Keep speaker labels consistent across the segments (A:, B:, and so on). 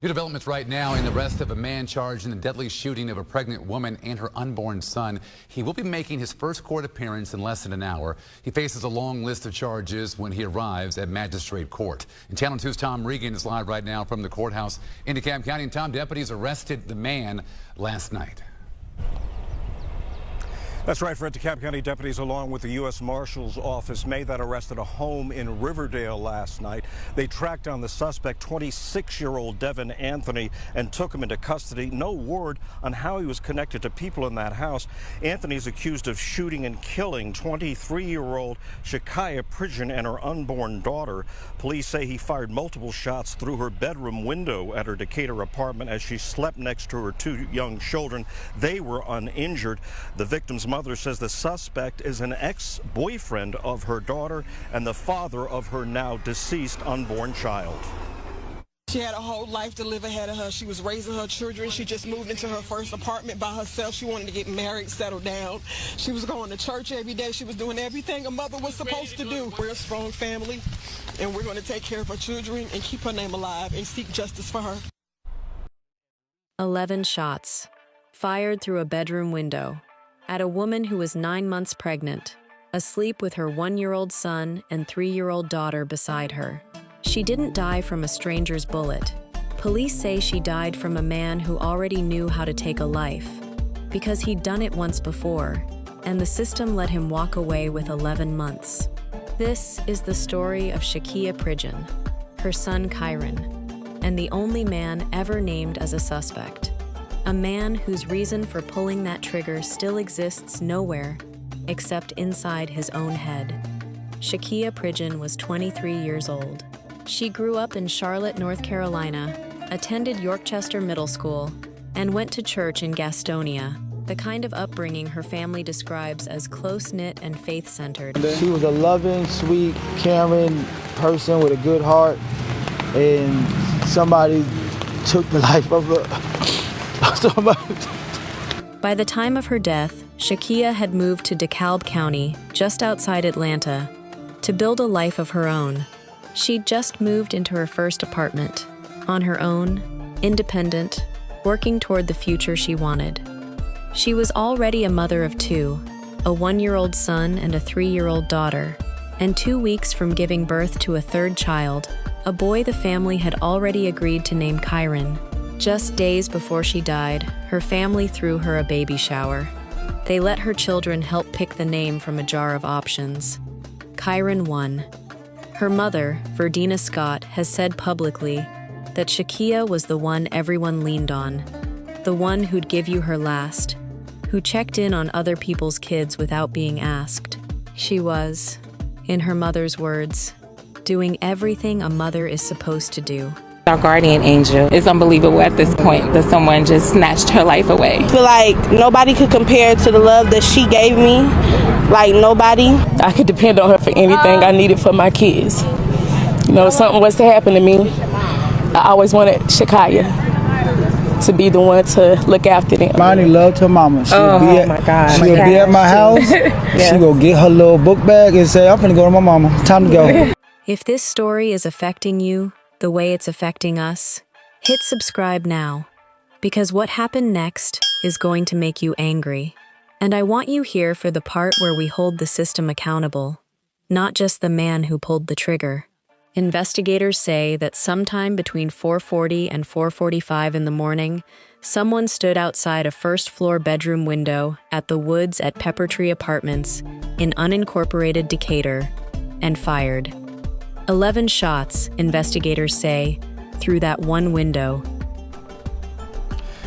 A: New developments right now in the arrest of a man charged in the deadly shooting of a pregnant woman and her unborn son. He will be making his first court appearance in less than an hour. He faces a long list of charges when he arrives at magistrate court. And Channel 2's Tom Regan is live right now from the courthouse in DeKalb County. And Tom, deputies arrested the man last night.
B: That's right, Fred. DeKalb County deputies, along with the U.S. Marshal's Office, made that arrest at a home in Riverdale last night. They tracked down the suspect, 26-year-old Devin Anthony, and took him into custody. No word on how he was connected to people in that house. Anthony is accused of shooting and killing 23-year-old Shakiya Pridgen and her unborn daughter. Police say he fired multiple shots through her bedroom window at her Decatur apartment as she slept next to her two young children. They were uninjured. The victim's mother says the suspect is an ex-boyfriend of her daughter and the father of her now deceased unborn child.
C: She had a whole life to live ahead of her. She was raising her children. She just moved into her first apartment by herself. She wanted to get married, settle down. She was going to church every day. She was doing everything a mother was supposed to do. We're a strong family, and we're going to take care of her children and keep her name alive and seek justice for her.
D: 11 shots fired through a bedroom window at a woman who was 9 months pregnant, asleep with her 1-year-old son and 3-year-old daughter beside her. She didn't die from a stranger's bullet. Police say she died from a man who already knew how to take a life, because he'd done it once before, and the system let him walk away with 11 months. This is the story of Shakiya Pridgen, her son Kyren, and the only man ever named as a suspect. A man whose reason for pulling that trigger still exists nowhere except inside his own head. Shakiya Pridgen was 23 years old. She grew up in Charlotte, North Carolina, attended Yorkchester Middle School, and went to church in Gastonia, the kind of upbringing her family describes as close-knit and faith-centered.
E: She was a loving, sweet, caring person with a good heart, and somebody took the life of her.
D: By the time of her death, Shakiya had moved to DeKalb County, just outside Atlanta, to build a life of her own. She'd just moved into her first apartment, on her own, independent, working toward the future she wanted. She was already a mother of two, a 1-year-old son and a 3-year-old daughter, and 2 weeks from giving birth to a third child, a boy the family had already agreed to name Kyren. Just days before she died, her family threw her a baby shower. They let her children help pick the name from a jar of options. Kyren won. Her mother, Verdina Scott, has said publicly that Shakiya was the one everyone leaned on, the one who'd give you her last, who checked in on other people's kids without being asked. She was, in her mother's words, doing everything a mother is supposed to do.
F: Our guardian angel. It's unbelievable at this point that someone just snatched her life away.
G: I feel like nobody could compare to the love that she gave me. Like nobody.
H: I could depend on her for anything I needed for my kids. You know, if something was to happen to me, I always wanted Shakiya to be the one to look after them.
E: Monty loved her mama. She'll be at my house. Yes. She go get her little book bag and say, I'm finna go to my mama. Time to go.
D: If this story is affecting you the way it's affecting us, hit subscribe now, because what happened next is going to make you angry. And I want you here for the part where we hold the system accountable, not just the man who pulled the trigger. Investigators say that sometime between 4:40 and 4:45 in the morning, someone stood outside a first-floor bedroom window at the Woods at Peppertree Apartments in unincorporated Decatur and fired 11 shots, investigators say, through that one window.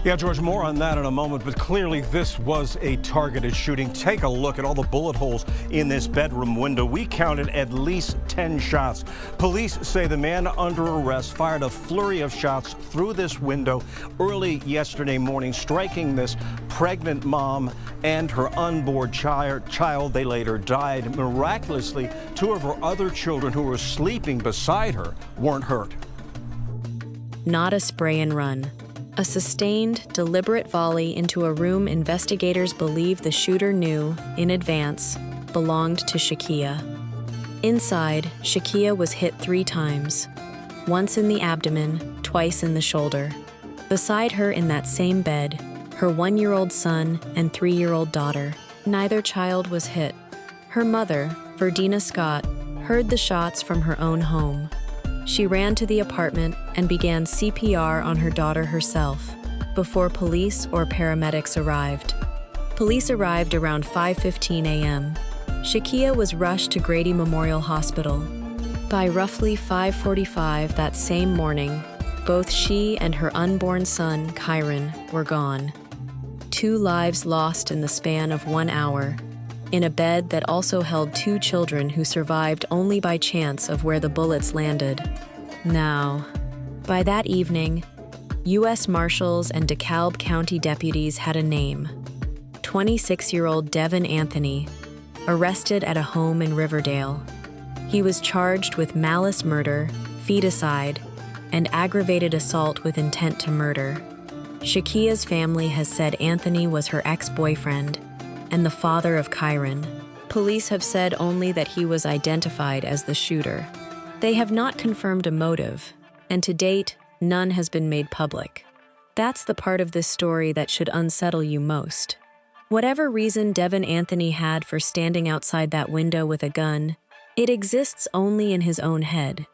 B: Yeah, George, more on that in a moment, but clearly this was a targeted shooting. Take a look at all the bullet holes in this bedroom window. We counted at least 10 shots. Police say the man under arrest fired a flurry of shots through this window early yesterday morning, striking this pregnant mom and her unborn child. They later died. Miraculously, 2 of her other children who were sleeping beside her weren't hurt.
D: Not a spray and run. A sustained, deliberate volley into a room investigators believe the shooter knew, in advance, belonged to Shakiya. Inside, Shakiya was hit 3 times, once in the abdomen, twice in the shoulder. Beside her in that same bed, her 1-year-old son and 3-year-old daughter. Neither child was hit. Her mother, Verdina Scott, heard the shots from her own home. She ran to the apartment and began CPR on her daughter herself before police or paramedics arrived. Police arrived around 5:15 a.m. Shakiya was rushed to Grady Memorial Hospital. By roughly 5:45 that same morning, both she and her unborn son, Kyren, were gone. 2 lives lost in the span of 1 hour, in a bed that also held 2 children who survived only by chance of where the bullets landed. Now, by that evening, U.S. Marshals and DeKalb County deputies had a name. 26-year-old Devin Anthony, arrested at a home in Riverdale. He was charged with malice murder, feticide, and aggravated assault with intent to murder. Shakiya's family has said Anthony was her ex-boyfriend and the father of Kyren. Police have said only that he was identified as the shooter. They have not confirmed a motive, and to date, none has been made public. That's the part of this story that should unsettle you most. Whatever reason Devin Anthony had for standing outside that window with a gun, it exists only in his own head.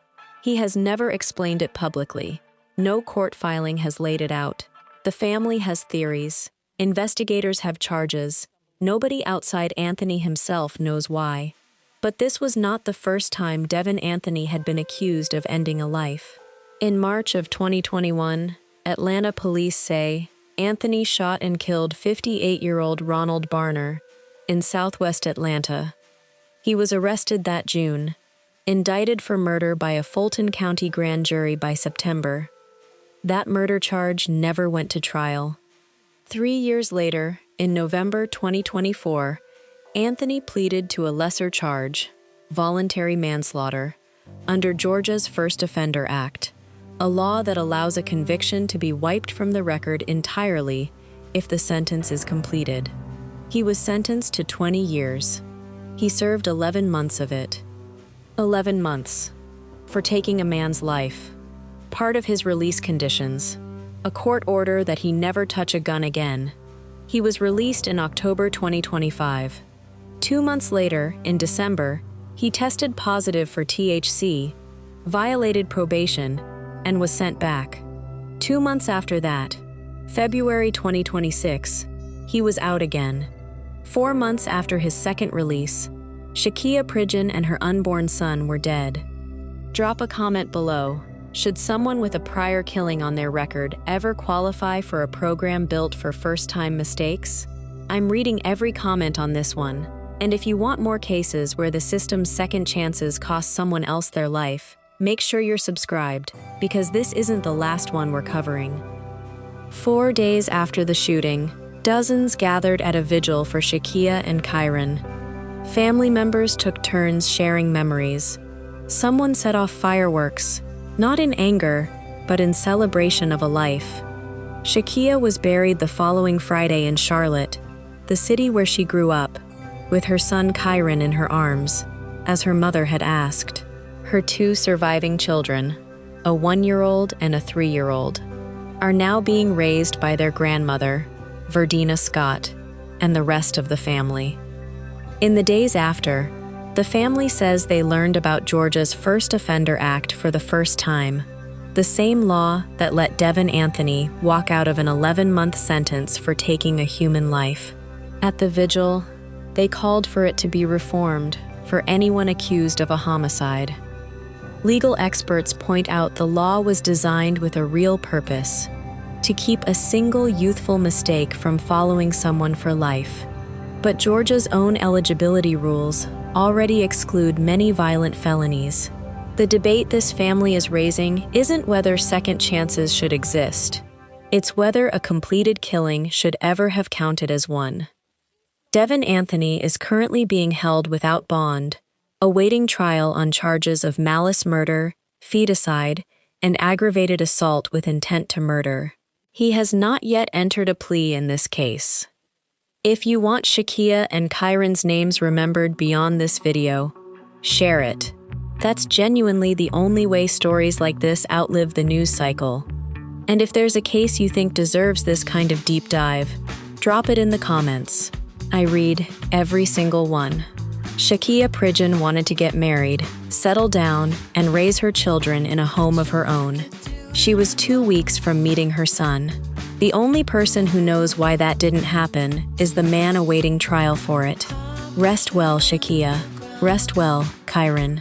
D: He has never explained it publicly. No court filing has laid it out. The family has theories. Investigators have charges. Nobody outside Anthony himself knows why. But this was not the first time Devin Anthony had been accused of ending a life. In March of 2021, Atlanta police say Anthony shot and killed 58-year-old Ronald Barner in southwest Atlanta. He was arrested that June, indicted for murder by a Fulton County grand jury by September. That murder charge never went to trial. 3 years later, in November 2024, Anthony pleaded to a lesser charge, voluntary manslaughter, under Georgia's First Offender Act, a law that allows a conviction to be wiped from the record entirely if the sentence is completed. He was sentenced to 20 years. He served 11 months of it. 11 months for taking a man's life. Part of his release conditions, a court order that he never touch a gun again. He was released in October 2025. 2 months later, in December, he tested positive for THC, violated probation, and was sent back. 2 months after that, February 2026, he was out again. 4 months after his second release, Shakiya Pridgen and her unborn son were dead. Drop a comment below. Should someone with a prior killing on their record ever qualify for a program built for first-time mistakes? I'm reading every comment on this one, and if you want more cases where the system's second chances cost someone else their life, make sure you're subscribed, because this isn't the last one we're covering. 4 days after the shooting, dozens gathered at a vigil for Shakiya and Kyren. Family members took turns sharing memories. Someone set off fireworks, not in anger, but in celebration of a life. Shakiya was buried the following Friday in Charlotte, the city where she grew up, with her son Kyren in her arms, as her mother had asked. Her 2 surviving children, a 1-year-old and a 3-year-old, are now being raised by their grandmother, Verdina Scott, and the rest of the family. In the days after, the family says they learned about Georgia's First Offender Act for the first time, the same law that let Devin Anthony walk out of an 11-month sentence for taking a human life. At the vigil, they called for it to be reformed for anyone accused of a homicide. Legal experts point out the law was designed with a real purpose: to keep a single youthful mistake from following someone for life. But Georgia's own eligibility rules already exclude many violent felonies. The debate this family is raising isn't whether second chances should exist. It's whether a completed killing should ever have counted as one. Devin Anthony is currently being held without bond, awaiting trial on charges of malice murder, feticide, and aggravated assault with intent to murder. He has not yet entered a plea in this case. If you want Shakiya and Kyren's names remembered beyond this video, share it. That's genuinely the only way stories like this outlive the news cycle. And if there's a case you think deserves this kind of deep dive, drop it in the comments. I read every single one. Shakiya Pridgen wanted to get married, settle down, and raise her children in a home of her own. She was 2 weeks from meeting her son. The only person who knows why that didn't happen is the man awaiting trial for it. Rest well, Shakiya. Rest well, Kyren.